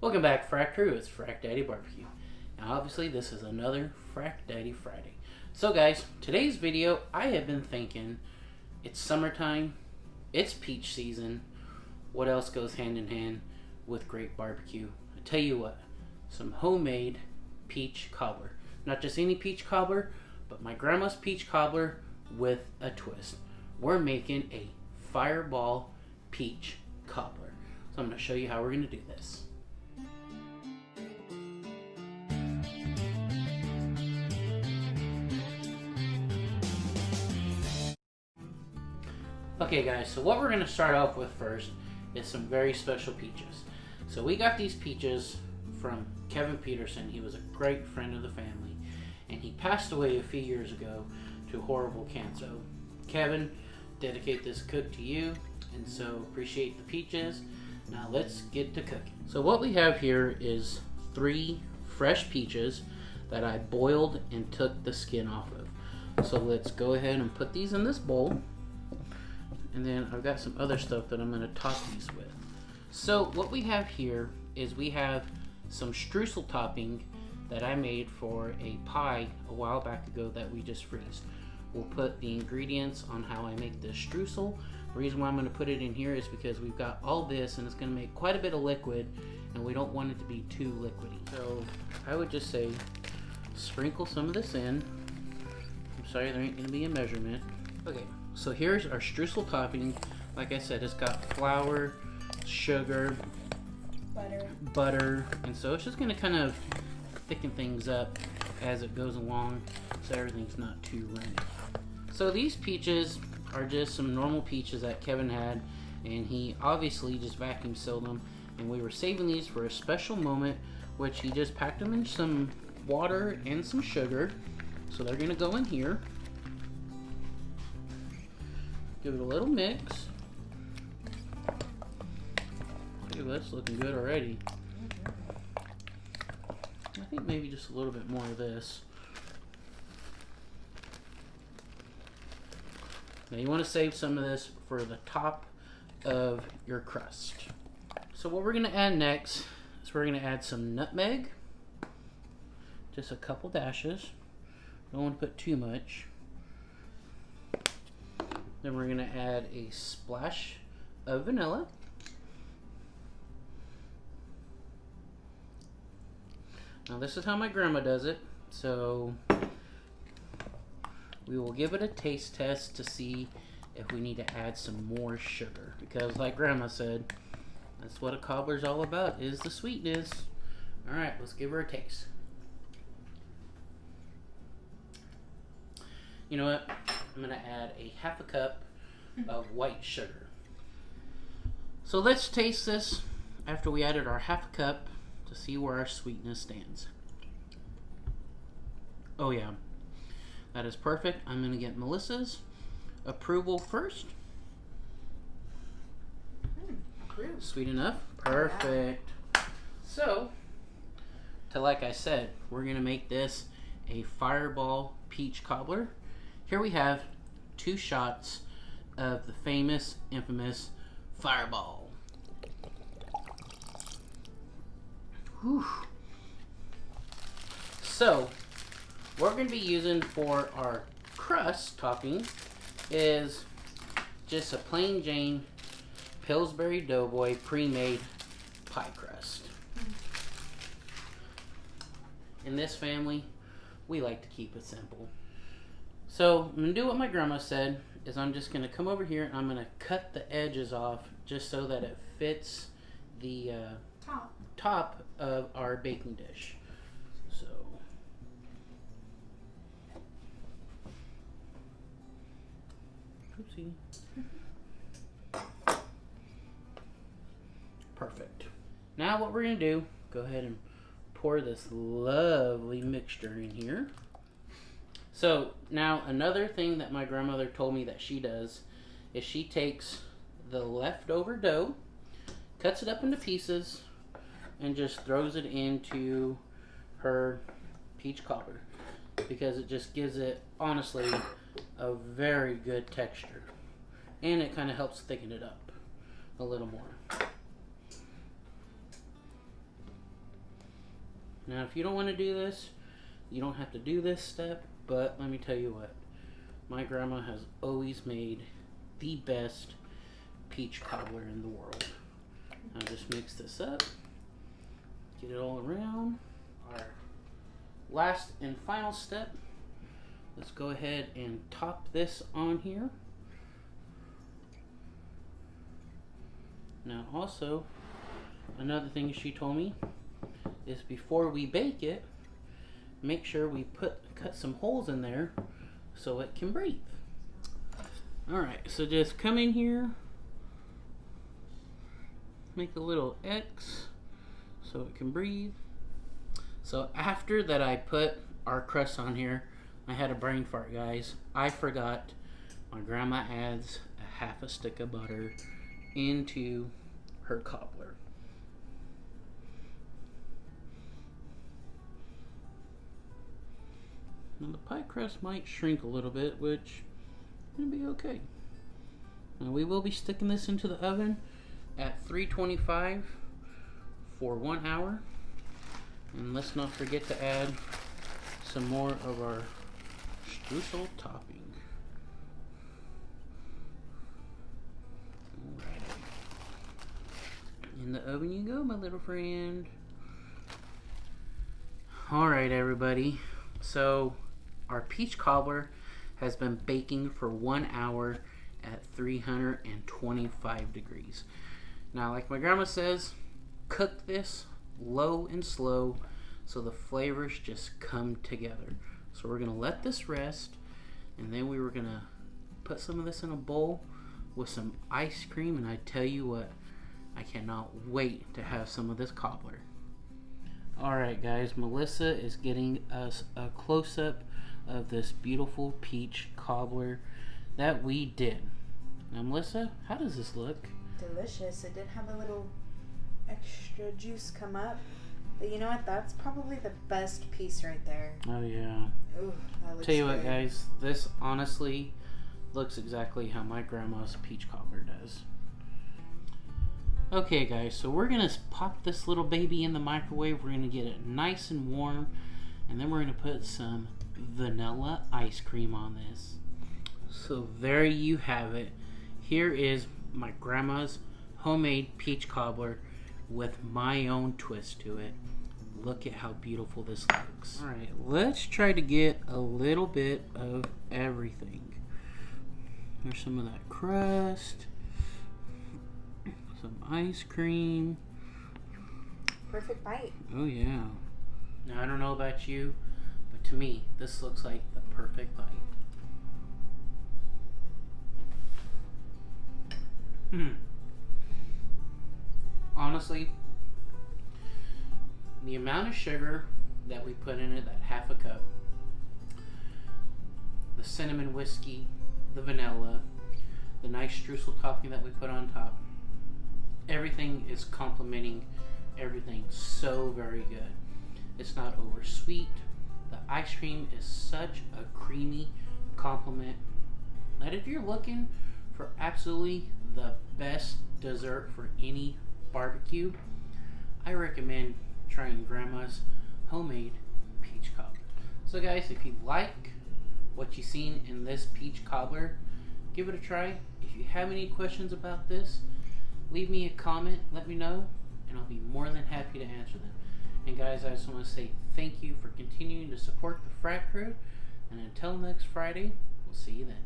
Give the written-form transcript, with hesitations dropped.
Welcome back, Frac Crew. It's Frac Daddy Barbecue. Now, obviously, this is another Frac Daddy Friday. So, guys, today's video, I have been thinking, it's summertime, it's peach season. What else goes hand in hand with great barbecue? I tell you what, some homemade peach cobbler. Not just any peach cobbler, but my grandma's peach cobbler with a twist. We're making a fireball peach cobbler. So I'm going to show you how we're going to do this. Okay guys, so what we're going to start off with first is some very special peaches. So we got these peaches from Kevin Peterson. He was a great friend of the family, and he passed away a few years ago to horrible cancer. So Kevin, dedicate this cook to you, and so appreciate the peaches. Now let's get to cooking. So what we have here is 3 fresh peaches that I boiled and took the skin off of. So let's go ahead and put these in this bowl. And then I've got some other stuff that I'm going to top these with. So what we have here is we have some streusel topping that I made for a pie a while back ago that we just freezed. We'll put the ingredients on how I make this streusel. The reason why I'm going to put it in here is because we've got all this and it's going to make quite a bit of liquid, and we don't want it to be too liquidy. So I would just say sprinkle some of this in. I'm sorry, there ain't going to be a measurement. Okay. So here's our streusel topping. Like I said, it's got flour, sugar, butter, and so it's just going to kind of thicken things up as it goes along so everything's not too runny. So these peaches are just some normal peaches that Kevin had, and he obviously just vacuum sealed them, and we were saving these for a special moment, which he just packed them in some water and some sugar. So they're going to go in here. Give it a little mix. Okay, well, that's looking good already. I think maybe just a little bit more of this. Now you want to save some of this for the top of your crust. So what we're going to add next is we're going to add some nutmeg. Just a couple dashes. Don't want to put too much. Then we're going to add a splash of vanilla. Now this is how my grandma does it, so we will give it a taste test to see if we need to add some more sugar, because like grandma said, that's what a cobbler's all about, is the sweetness. Alright, let's give her a taste. You know what? I'm going to add a half a cup of white sugar. So let's taste this after we added our half a cup to see where our sweetness stands. Oh yeah, that is perfect. I'm going to get Melissa's approval first. Approved. Sweet enough? Perfect. So, like I said, we're going to make this a fireball peach cobbler. Here we have 2 shots of the famous, infamous Fireball. Whew. So, what we're going to be using for our crust topping is just a plain Jane Pillsbury Doughboy pre-made pie crust. In this family, we like to keep it simple. So I'm going to do what my grandma said, is I'm just going to come over here and I'm going to cut the edges off just so that it fits the top of our baking dish. So oopsie. Perfect. Now what we're going to do, go ahead and pour this lovely mixture in here. So now another thing that my grandmother told me that she does is she takes the leftover dough, cuts it up into pieces, and just throws it into her peach cobbler, because it just gives it, honestly, a very good texture, and it kind of helps thicken it up a little more. Now, if you don't want to do this, you don't have to do this step, but let me tell you what. My grandma has always made the best peach cobbler in the world. I'll just mix this up, get it all around. Our last and final step, let's go ahead and top this on here. Now also, another thing she told me is before we bake it, make sure we cut some holes in there so it can breathe. Alright, so just come in here, make a little X so it can breathe. So after that I put our crust on here, I had a brain fart, guys. I forgot my grandma adds a half a stick of butter into her cobbler. Now the pie crust might shrink a little bit, which is going to be okay. Now we will be sticking this into the oven at 325 for 1 hour. And let's not forget to add some more of our streusel topping. Alright. In the oven you go, my little friend. Alright, everybody. So our peach cobbler has been baking for 1 hour at 325 degrees. Now, like my grandma says, cook this low and slow so the flavors just come together. So we're gonna let this rest, and then we were gonna put some of this in a bowl with some ice cream, and I tell you what, I cannot wait to have some of this cobbler. Alright guys, Melissa is getting us a close-up of this beautiful peach cobbler that we did. Now Melissa, how does this look? Delicious. It did have a little extra juice come up. But you know what? That's probably the best piece right there. Oh yeah. Ooh, that looks Tell you good. what guys, this honestly looks exactly how my grandma's peach cobbler does. Okay guys, so we're gonna pop this little baby in the microwave. We're gonna get it nice and warm, and then we're gonna put some vanilla ice cream on this. So there you have it. Here is my grandma's homemade peach cobbler with my own twist to it. Look at how beautiful this looks. Alright, let's try to get a little bit of everything. There's some of that crust. Some ice cream. Perfect bite. Oh yeah. Now I don't know about you, but to me this looks like the perfect bite. Honestly, the amount of sugar that we put in it, that half a cup, the cinnamon whiskey, the vanilla, the nice streusel topping that we put on top, everything is complementing everything so very good. It's not over sweet. The ice cream is such a creamy complement that if you're looking for absolutely the best dessert for any barbecue, I recommend trying Grandma's homemade peach cobbler. So guys, if you like what you've seen in this peach cobbler, give it a try. If you have any questions about this, leave me a comment, let me know, and I'll be more than happy to answer them. And guys, I just want to say thank you for continuing to support the Frac Crew, and until next Friday, we'll see you then.